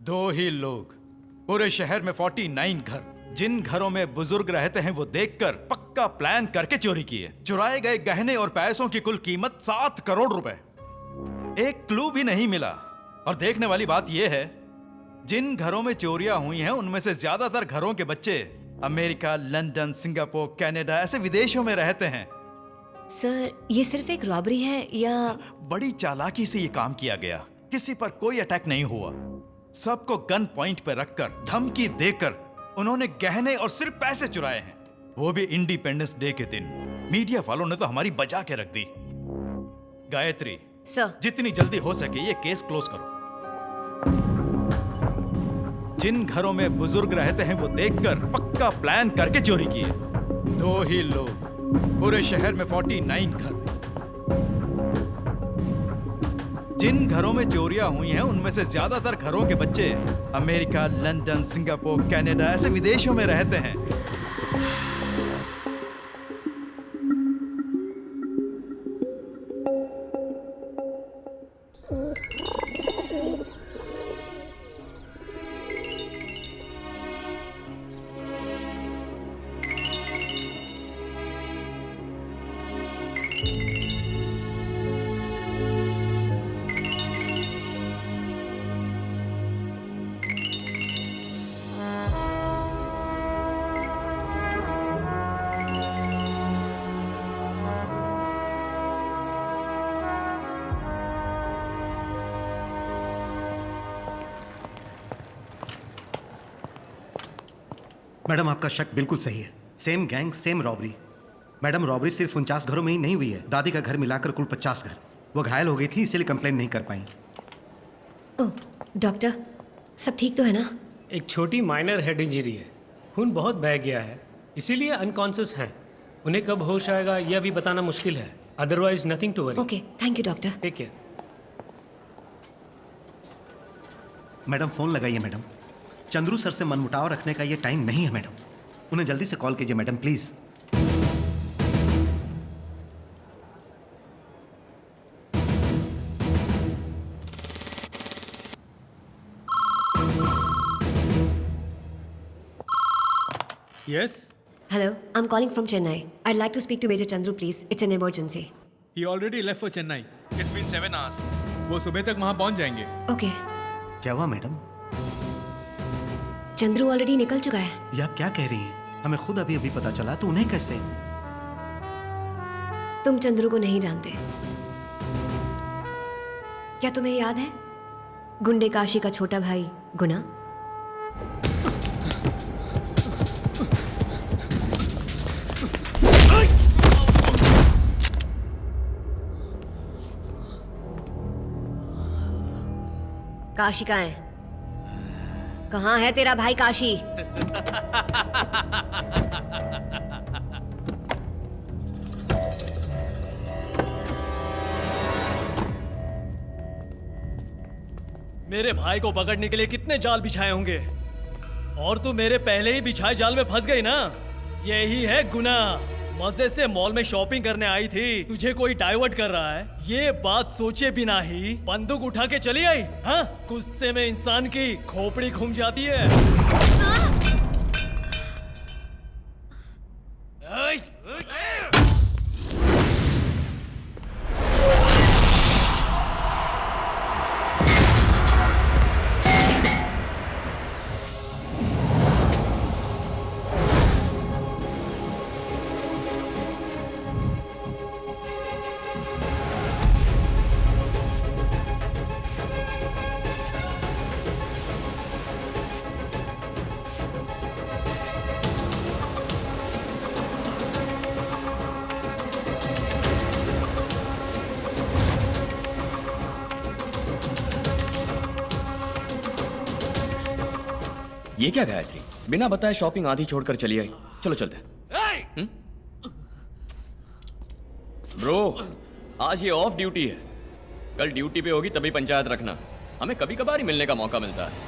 दो ही लोग पूरे शहर में 49 घर, जिन घरों में बुजुर्ग रहते हैं वो देखकर पक्का प्लान करके चोरी किए। चुराए गए गहने और पैसों की कुल कीमत 7 करोड़ रुपए। एक क्लू भी नहीं मिला। और देखने वाली बात यह है, जिन घरों में चोरियां हुई हैं उनमें से ज्यादातर घरों के बच्चे अमेरिका, लंदन, सिंगापुर, कनाडा ऐसे विदेशों में रहते हैं। सर, ये सिर्फ एक रॉबरी है या? बड़ी चालाकी से ये काम किया गया। किसी पर कोई अटैक नहीं हुआ। सबको गन पॉइंट पर रखकर, धमकी देकर उन्होंने गहने और सिर्फ पैसे चुराए हैं, वो भी इंडिपेंडेंस डे के दिन। मीडिया वालों ने तो हमारी बचा के रख दी। गायत्री सर, जितनी जल्दी हो सके ये केस क्लोज करो। जिन घरों में बुजुर्ग रहते हैं वो देखकर पक्का प्लान करके चोरी किए। दो ही लोग पूरे शहर में 49 घर, जिन घरों में चोरियां हुई हैं उनमें से ज्यादातर घरों के बच्चे अमेरिका, लंदन, सिंगापुर, कनाडा ऐसे विदेशों में रहते हैं। मैडम, आपका शक बिल्कुल सही है। Same gang, same robbery. Madam, robbery सिर्फ 49 घरों में ही नहीं हुई है, दादी का घर मिलाकर कुल 50 घर। वो घायल हो गई थी, इसीलिए कंप्लेन नहीं कर पाई। ओह डॉक्टर, सब ठीक तो है ना? एक छोटी माइनर हेड इंजरी है, खून बहुत बह गया है, इसीलिए अनकॉन्शियस हैं। उन्हें कब होश आएगा यह अभी बताना मुश्किल है। Otherwise nothing to worry. Okay, thank you doctor. Take care. Madam, phone लगाइए मैडम। चंद्रू सर से मनमुटाव रखने का ये टाइम नहीं है मैडम। उन्हें जल्दी से कॉल कीजिए madam, please. Yes, hello, I am calling from Chennai. I'd like to speak to Major Chandru, please. It's an emergency. he already left for Chennai. It's been 7 hours. वो सुबह तक वहाँ पहुँच जाएंगे। Okay. क्या हुआ मैडम? चंद्रू ऑलरेडी निकल चुका है। ये आप क्या कह रही हैं? हमें खुद अभी अभी पता चला, तो उन्हें कैसे? तुम चंद्रू को नहीं जानते। क्या तुम्हें याद है गुंडे काशी का छोटा भाई गुना? काशी कहाँ है? कहाँ है तेरा भाई काशी? मेरे भाई को पकड़ने के लिए कितने जाल बिछाए होंगे, और तू मेरे पहले ही बिछाए जाल में फंस गई ना। यही है गुनाह। मजे से मॉल में शॉपिंग करने आई थी, तुझे कोई डाइवर्ट कर रहा है, ये बात सोचे बिना ही बंदूक उठा के चली आई। हाँ, गुस्से में इंसान की खोपड़ी घूम जाती है। ये क्या गायत्री, बिना बताए शॉपिंग आधी छोड़कर चली आई। चलो चलते हैं। ब्रो, आज ये ऑफ ड्यूटी है, कल ड्यूटी पे होगी तभी पंचायत रखना। हमें कभी कभार ही मिलने का मौका मिलता है।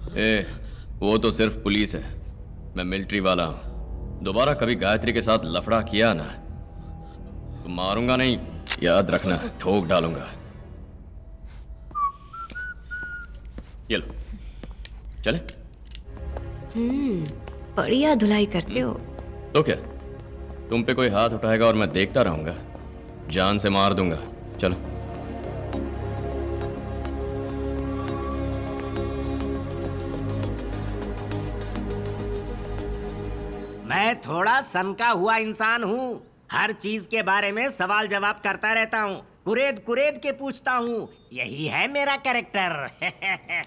ए, वो तो सिर्फ पुलिस है, मैं मिलिट्री वाला हूं। दोबारा कभी गायत्री के साथ लफड़ा किया ना तो मारूंगा नहीं, याद रखना, ठोक डालूंगा। ये लो, चले। बढ़िया धुलाई करते हो। तो क्या, तुम पे कोई हाथ उठाएगा और मैं देखता रहूंगा? जान से मार दूंगा। चलो। मैं थोड़ा सनका हुआ इंसान हूँ, हर चीज के बारे में सवाल जवाब करता रहता हूँ, कुरेद कुरेद के पूछता हूँ, यही है मेरा कैरेक्टर।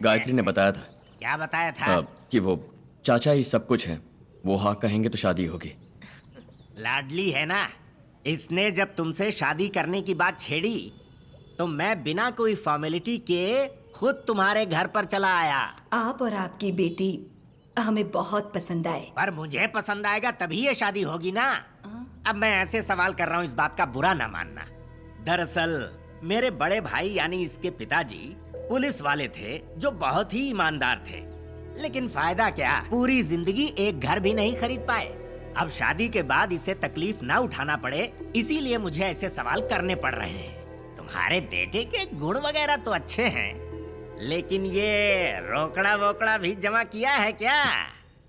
गायत्री ने बताया था। क्या बताया था? कि वो चाचा ही सब कुछ है, वो हाँ कहेंगे तो शादी होगी। लाडली है ना, इसने जब तुमसे शादी करने की बात छेड़ी तो मैं बिना कोई फॉर्मेलिटी के खुद तुम्हारे घर पर चला आया। आप और आपकी बेटी हमें बहुत पसंद आए। पर मुझे पसंद आएगा तभी ये शादी होगी ना। अब मैं ऐसे सवाल कर रहा हूँ, इस बात का बुरा ना मानना। दरअसल मेरे बड़े भाई यानी इसके पिताजी पुलिस वाले थे जो बहुत ही ईमानदार थे, लेकिन फायदा क्या, पूरी जिंदगी एक घर भी नहीं खरीद पाए। अब शादी के बाद इसे तकलीफ ना उठाना पड़े, इसीलिए मुझे ऐसे सवाल करने पड़ रहे हैं। तुम्हारे बेटे के गुण वगैरह तो अच्छे हैं, लेकिन ये रोकड़ा वोकड़ा भी जमा किया है क्या?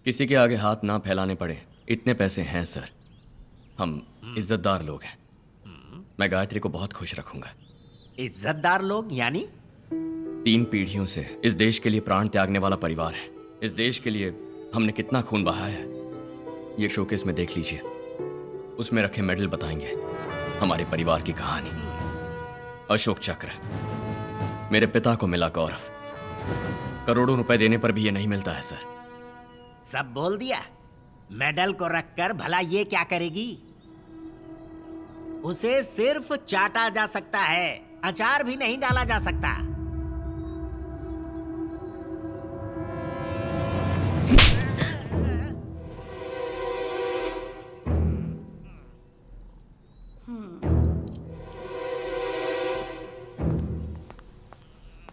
किसी के आगे हाथ ना फैलाने पड़े, इतने पैसे हैं सर। हम इज्जतदार लोग हैं। मैं गायत्री को बहुत खुश रखूंगा। इज्जतदार लोग यानी? 3 पीढ़ियों से इस देश के लिए प्राण त्यागने वाला परिवार है। इस देश के लिए हमने कितना खून बहाया है, ये शोकेस में देख लीजिए। उसमें रखे मेडल बताएंगे हमारे परिवार की कहानी। अशोक चक्र, मेरे पिता को मिला गौरव। करोड़ों रुपए देने पर भी ये नहीं मिलता है सर। सब बोल दिया। मेडल को रखकर भला ये क्या करेगी? उसे सिर्फ चाटा जा सकता है, अचार भी नहीं डाला जा सकता।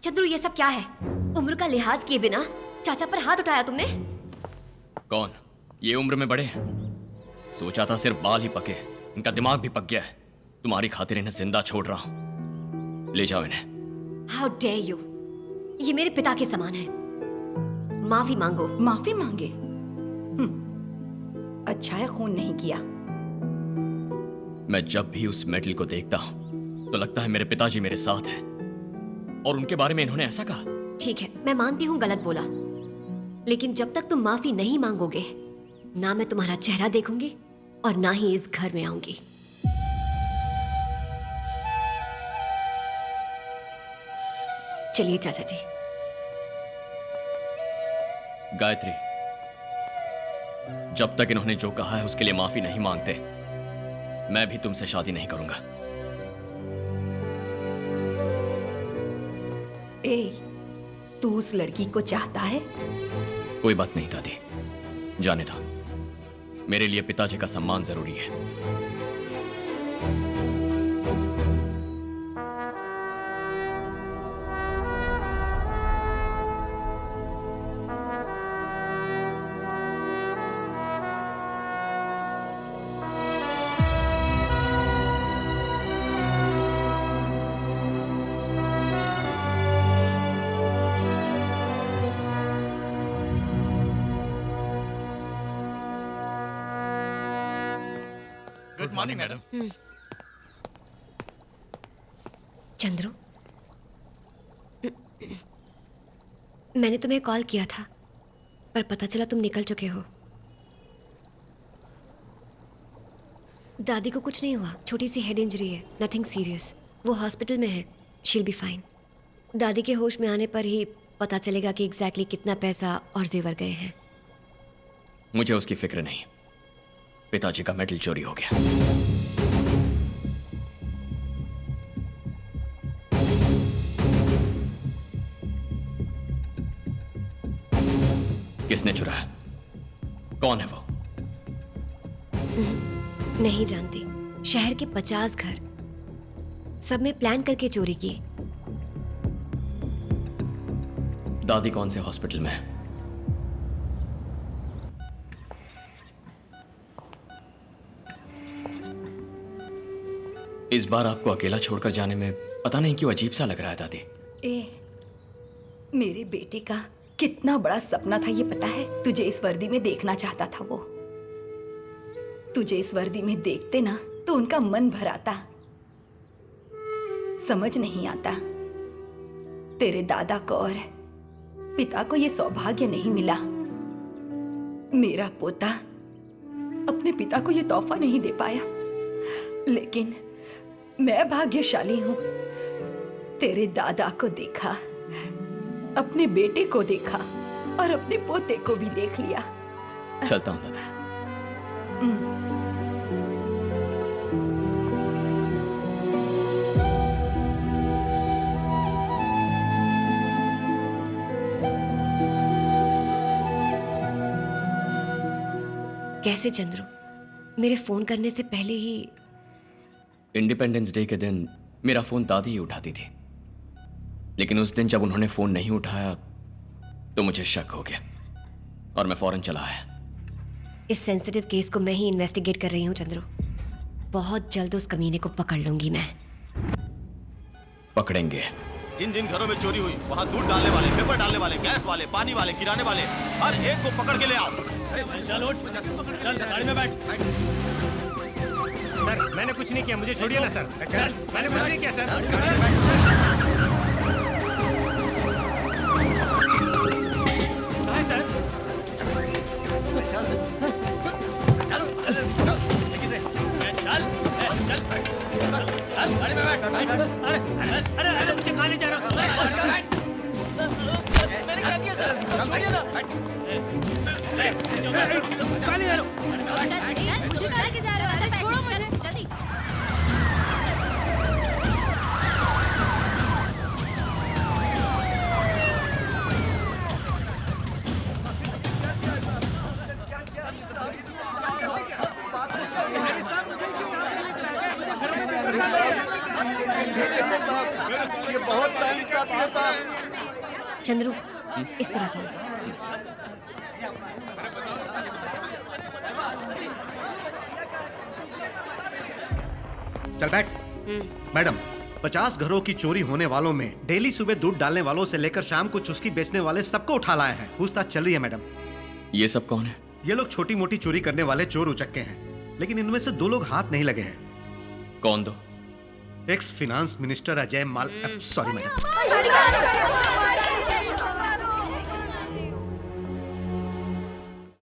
चंद्रू, ये सब क्या है? उम्र का लिहाज किए बिना चाचा पर हाथ उठाया तुमने? कौन? ये उम्र में बड़े हैं। सोचा था सिर्फ बाल ही पके, इनका दिमाग भी पक गया है। तुम्हारी खातिर इन्हें जिंदा छोड़ रहा हूं, ले जाओ इन्हें। How dare you! ये मेरे पिता के समान है। माफी मांगो। माफी मांगे? अच्छा है खून नहीं किया। मैं जब भी उस मेडल को देखता हूं तो लगता है मेरे पिताजी मेरे साथ हैं, और उनके बारे में इन्होंने ऐसा कहा। ठीक है, मैं मानती हूँ गलत बोला, लेकिन जब तक तुम माफी नहीं मांगोगे, ना मैं तुम्हारा चेहरा देखूंगी और ना ही इस घर में आऊंगी। चलिए चाचा जी। गायत्री, जब तक इन्होंने जो कहा है उसके लिए माफी नहीं मांगते, मैं भी तुमसे शादी नहीं करूंगा। ए, तू उस लड़की को चाहता है? कोई बात नहीं दादी, जाने दो। मेरे लिए पिताजी का सम्मान जरूरी है। Good morning madam. चंद्रू, मैंने तुम्हें कॉल किया था, पर पता चला तुम निकल चुके हो। दादी को कुछ नहीं हुआ, छोटी सी हेड इंजरी है, नथिंग सीरियस। वो हॉस्पिटल में है, शील बी फाइन। दादी के होश में आने पर ही पता चलेगा कि एग्जैक्टली कितना पैसा और जेवर गए हैं। मुझे उसकी फिक्र नहीं, पिताजी का मेडल चोरी हो गया। किसने चुराया? कौन है वो? नहीं जानती। शहर के 50 घर, सब में प्लान करके चोरी की। दादी कौन से हॉस्पिटल में है? इस बार आपको अकेला छोड़कर जाने में पता नहीं क्यों अजीब सा लग रहा है दादी। मेरे बेटे का कितना बड़ा सपना था ये पता है? तुझे इस वर्दी में देखना चाहता था वो। तुझे इस वर्दी में देखते ना तो उनका मन भर आता। समझ नहीं आता, तेरे दादा को और पिता को ये सौभाग्य नहीं मिला। मेरा पोता अपने पिता को ये तोहफा नहीं दे पाया, लेकिन मैं भाग्यशाली हूं। तेरे दादा को देखा, अपने बेटे को देखा और अपने पोते को भी देख लिया। चलता हूं दादा। कैसे चंद्रू? मेरे फोन करने से पहले ही। इंडिपेंडेंस डे के दिन मेरा फोन दादी ही उठाती थी, लेकिन उस दिन जब उन्होंने फोन नहीं उठाया तो मुझे शक हो गया और मैं फौरन चला आया। इस सेंसिटिव केस को मैं ही इन्वेस्टिगेट कर रही हूँ चंद्रू। बहुत जल्द उस कमीने को पकड़ लूंगी मैं। पकड़ेंगे। जिन जिन घरों में चोरी हुई वहाँ दूध डालने वाले, पेपर डालने वाले, गैस वाले, पानी वाले, किराने वाले, हर एक को पकड़ के ले आओ। चल उठ, चल गाड़ी में बैठ। सर मैंने कुछ नहीं किया, मुझे छोड़िए ना सर। चल, मैंने कुछ नहीं किया सर। कहाँ है सर? चल गाड़ी में बैठ। अरे अरे मुझे कहाँ ले जा रहा हूँ? मैंने क्या किया सर? छोड़िए ना। मुझे कहाँ लेके जा रहे हो? अरे छोड़ो मुझे जल्दी। ये बहुत नाइंसाफी है साहब। चंद्रू इस तरफ आओ। चल बैठ। मैडम, 50 घरों की चोरी होने वालों में डेली सुबह दूध डालने वालों से लेकर शाम को चुस्की बेचने वाले सबको उठा लाए हैं। पूछताछ चल रही है मैडम। ये सब कौन है? ये लोग छोटी मोटी चोरी करने वाले चोर उचक्के हैं, लेकिन इनमें से 2 लोग हाथ नहीं लगे हैं। कौन दो? एक्स फिनांस मिनिस्टर अजय माल, सॉरी मैडम।